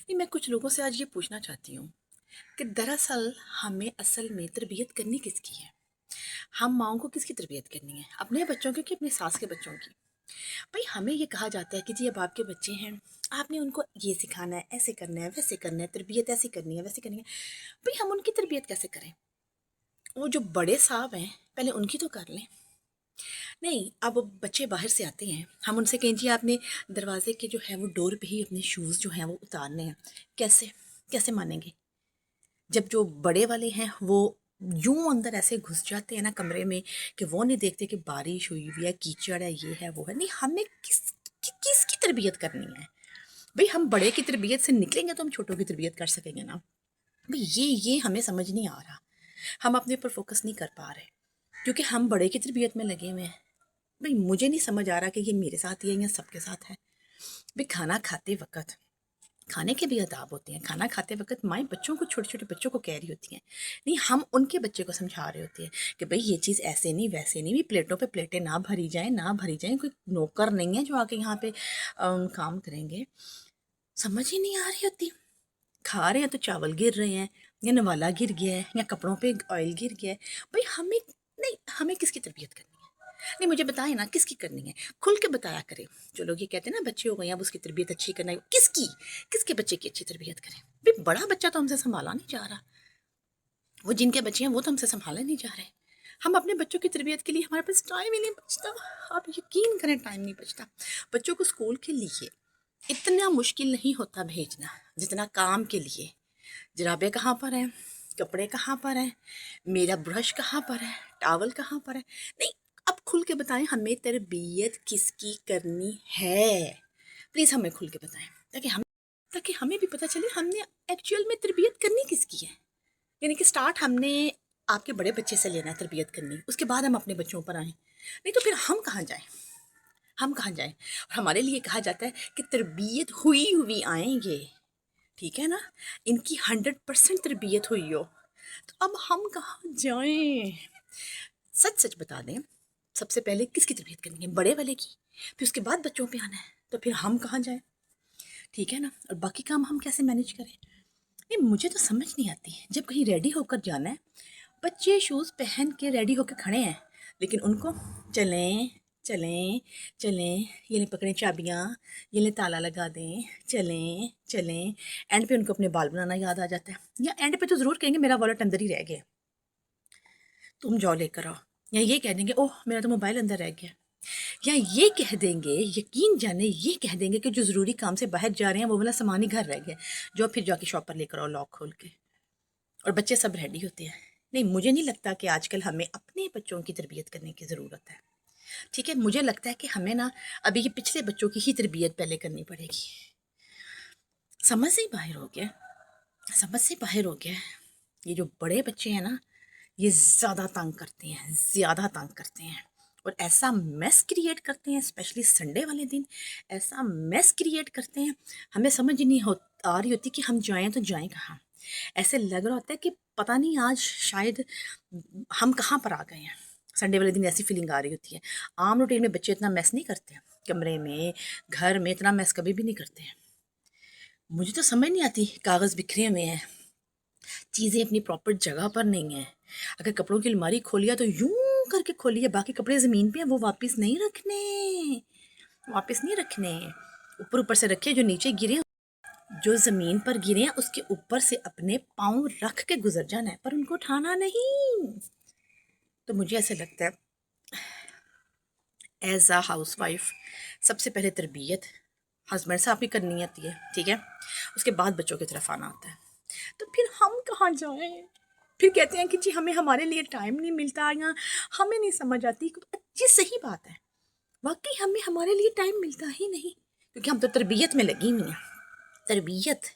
نہیں، میں کچھ لوگوں سے آج یہ پوچھنا چاہتی ہوں کہ دراصل ہمیں اصل میں تربیت کرنی کس کی ہے؟ ہم ماؤں کو کس کی تربیت کرنی ہے؟ اپنے بچوں کی کہ اپنے ساس کے بچوں کی؟ بھئی ہمیں یہ کہا جاتا ہے کہ جی اب آپ کے بچے ہیں، آپ نے ان کو یہ سکھانا ہے، ایسے کرنا ہے، ویسے کرنا ہے، تربیت ایسی کرنی ہے، ویسے کرنی ہے۔ بھئی ہم ان کی تربیت کیسے کریں؟ وہ جو بڑے صاحب ہیں پہلے ان کی تو کر لیں۔ نہیں، اب بچے باہر سے آتے ہیں، ہم ان سے کہیں جی آپ نے دروازے کے جو ہے وہ ڈور پہ ہی اپنے شوز جو ہیں وہ اتارنے ہیں، کیسے کیسے مانیں گے؟ جب جو بڑے والے ہیں وہ یوں اندر ایسے گھس جاتے ہیں نا کمرے میں کہ وہ نہیں دیکھتے کہ بارش ہوئی ہوئی ہے، کیچڑ ہے، یہ ہے وہ ہے۔ نہیں، ہمیں کس کی تربیت کرنی ہے؟ بھئی ہم بڑے کی تربیت سے نکلیں گے تو ہم چھوٹوں کی تربیت کر سکیں گے نا۔ بھئی یہ ہمیں سمجھ نہیں آ رہا، ہم اپنے پر فوکس نہیں کر پا رہے کیونکہ ہم بڑے کی تربیت میں لگے ہوئے ہیں۔ بھئی مجھے نہیں سمجھ آ رہا کہ یہ میرے ساتھ ہی ہے یا سب کے ساتھ ہے۔ بھئی کھانا کھاتے وقت کھانے کے بھی آداب ہوتے ہیں، کھانا کھاتے وقت مائیں بچوں کو، چھوٹے چھوٹے بچوں کو کہہ رہی ہوتی ہیں، نہیں ہم ان کے بچے کو سمجھا رہے ہوتے ہیں کہ بھئی یہ چیز ایسے نہیں ویسے نہیں، بھی پلیٹوں پہ پلیٹیں نہ بھری جائیں، کوئی نوکر نہیں ہے جو آ کے یہاں پہ کام کریں گے۔ سمجھ ہی نہیں آ رہی ہوتی، کھا رہے ہیں تو چاول گر رہے ہیں یا نوالا گر گیا ہے یا کپڑوں پہ آئل گر گیا ہے۔ بھئی ہمیں کس کی تربیت کرنی ہے؟ نہیں مجھے بتائیں نا کس کی کرنی ہے، کھل کے بتایا کریں۔ جو لوگ یہ کہتے ہیں نا بچے ہو گئے ہیں اب اس کی تربیت اچھی کرنا ہے، کس کے بچے کی اچھی تربیت کریں؟ بھئی بڑا بچہ تو ہم سے سنبھالا نہیں جا رہا، وہ جن کے بچے ہیں وہ تو ہم سے سنبھالے نہیں جا رہے۔ ہم اپنے بچوں کی تربیت کے لیے ہمارے پاس ٹائم ہی نہیں بچتا، آپ یقین کریں ٹائم نہیں بچتا۔ بچوں کو اسکول کے لیے اتنا مشکل نہیں ہوتا بھیجنا جتنا کام کے لیے۔ جرابیں کہاں پر ہیں، کپڑے کہاں پر ہیں، میرا برش کہاں پر ہے، ٹاول کہاں پر ہے؟ نہیں، اب کھل کے بتائیں ہمیں تربیت کس کی کرنی ہے؟ پلیز ہمیں کھل کے بتائیں تاکہ ہمیں بھی پتہ چلے ہم نے ایکچوئل میں تربیت کرنی کس کی ہے۔ یعنی کہ سٹارٹ ہم نے آپ کے بڑے بچے سے لینا ہے تربیت کرنی، اس کے بعد ہم اپنے بچوں پر آئیں، نہیں تو پھر ہم کہاں جائیں؟ اور ہمارے لیے کہا جاتا ہے کہ تربیت ہوئی آئیں گے، ٹھیک ہے نا، ان کی 100% تربیت ہوئی ہو، تو اب ہم کہاں جائیں؟ سچ بتا دیں، سب سے پہلے کس کی تربیت کرنی ہے؟ بڑے والے کی، پھر اس کے بعد بچوں پہ آنا ہے، تو پھر ہم کہاں جائیں؟ ٹھیک ہے نا، اور باقی کام ہم کیسے مینیج کریں؟ نہیں مجھے تو سمجھ نہیں آتی، جب کہیں ریڈی ہو کر جانا ہے، بچے شوز پہن کے ریڈی ہو کے کھڑے ہیں، لیکن ان کو چلیں چلیں چلیں، یہ لیں پکڑیں چابیاں، یہ لیں تالا لگا دیں، چلیں، اینڈ پہ ان کو اپنے بال بنانا یاد آ جاتا ہے، یا اینڈ پہ تو ضرور کہیں گے میرا والٹ اندر ہی رہ گیا، تم جاؤ لے کر آؤ، یا یہ کہہ دیں گے اوہ میرا تو موبائل اندر رہ گیا، یا یہ کہہ دیں گے، یقین جانے یہ کہہ دیں گے کہ جو ضروری کام سے باہر جا رہے ہیں وہ والا سامان ہی گھر رہ گیا، جو پھر جا کے شاپ پر لے کر آؤ لاک کھول کے، اور بچے سب ریڈی ہوتے ہیں۔ نہیں مجھے نہیں لگتا کہ آج کل ہمیں اپنے بچوں کی تربیت کرنے کی ضرورت ہے، ٹھیک ہے، مجھے لگتا ہے کہ ہمیں نا ابھی یہ پچھلے بچوں کی ہی تربیت پہلے کرنی پڑے گی۔ سمجھ سے باہر ہو گیا یہ جو بڑے بچے ہیں نا، یہ زیادہ تنگ کرتے ہیں اور ایسا میس کریٹ کرتے ہیں، اسپیشلی سنڈے والے دن ایسا میس کریٹ کرتے ہیں، ہمیں سمجھ نہیں آ رہی ہوتی کہ ہم جائیں تو جائیں کہاں۔ ایسے لگ رہا ہوتا ہے کہ پتہ نہیں آج شاید ہم کہاں پر آ گئے ہیں۔ سنڈے والے دن ایسی فیلنگ آ رہی ہوتی ہے۔ عام روٹین میں بچے اتنا میس نہیں کرتے ہیں، کمرے میں گھر میں اتنا میس کبھی بھی نہیں کرتے ہیں۔ مجھے تو سمجھ نہیں آتی، کاغذ بکھرے ہوئے ہیں، چیزیں اپنی پراپر جگہ پر نہیں ہیں، اگر کپڑوں کی الماری کھولیا تو یوں کر کے کھولی ہے، باقی کپڑے زمین پہ ہیں وہ واپس نہیں رکھنے، اوپر سے رکھے، جو نیچے گرے جو زمین پر گرے ہیں اس کے اوپر سے اپنے پاؤں رکھ کے گزر جانا ہے، پر ان کو اٹھانا نہیں۔ تو مجھے ایسے لگتا ہے ایز اے ہاؤس وائف سب سے پہلے تربیت ہسبینڈ صاحب کی کرنی آتی ہے، ٹھیک ہے، اس کے بعد بچوں کی طرف آنا ہوتا ہے، تو پھر ہم کہاں جائیں؟ پھر کہتے ہیں کہ جی ہمارے لیے ٹائم نہیں ملتا، یا ہمیں نہیں سمجھ آتی۔ یہ صحیح بات ہے، واقعی ہمارے لیے ٹائم ملتا ہی نہیں، کیونکہ ہم تو تربیت میں لگی ہوئی ہیں، تربیت